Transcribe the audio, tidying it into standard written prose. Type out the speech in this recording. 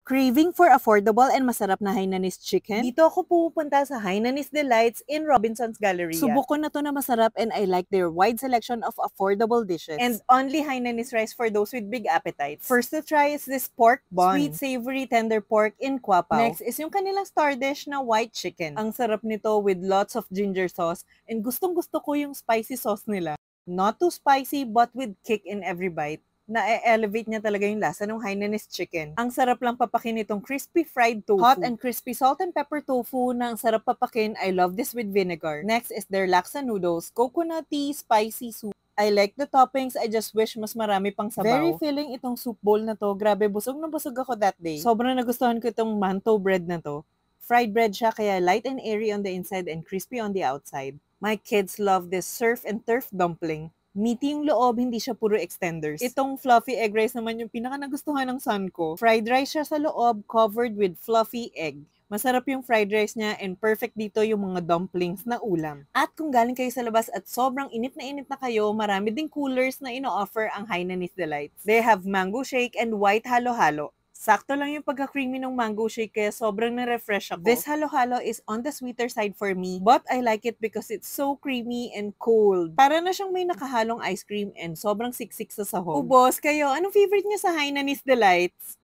Craving for affordable and masarap na Hainanese chicken? Dito ako pupunta sa Hainanese Delights in Robinson's Galleria. Subok ko na to na masarap and I like their wide selection of affordable dishes. And only Hainanese rice for those with big appetites. First to try is this pork bun. Sweet, savory, tender pork in Quapaw. Next is yung kanilang star dish na white chicken. Ang sarap nito with lots of ginger sauce. And gustong-gusto ko yung spicy sauce nila. Not too spicy but with kick in every bite. Na-elevate niya talaga yung lasa ng Hainanese chicken. Ang sarap lang papakin itong crispy fried tofu. Hot and crispy salt and pepper tofu na ang sarap papakin. I love this with vinegar. Next is their laksa noodles, coconutty, spicy soup. I like the toppings. I just wish mas marami pang sabaw. Very filling itong soup bowl na to. Grabe, busog na busog ako that day. Sobrang nagustuhan ko itong manto bread na to. Fried bread siya kaya light and airy on the inside and crispy on the outside. My kids love this surf and turf dumpling. Meaty yung loob, hindi siya puro extenders. Itong fluffy egg rice naman yung pinaka nagustuhan ng son ko. Fried rice siya sa loob, covered with fluffy egg. Masarap yung fried rice niya and perfect dito yung mga dumplings na ulam. At kung galing kayo sa labas at sobrang init na kayo, marami ding coolers na ino-offer ang Hainanese Delights. They have mango shake and white halo-halo. Sakto lang yung pagka-creamy ng mango shake kaya sobrang na-refresh ako. This halo-halo is on the sweeter side for me, but I like it because it's so creamy and cold. Para na siyang may nakahalong ice cream and sobrang siksik sa sahog. Boss, kayo, anong favorite niyo sa Hainanese Delights?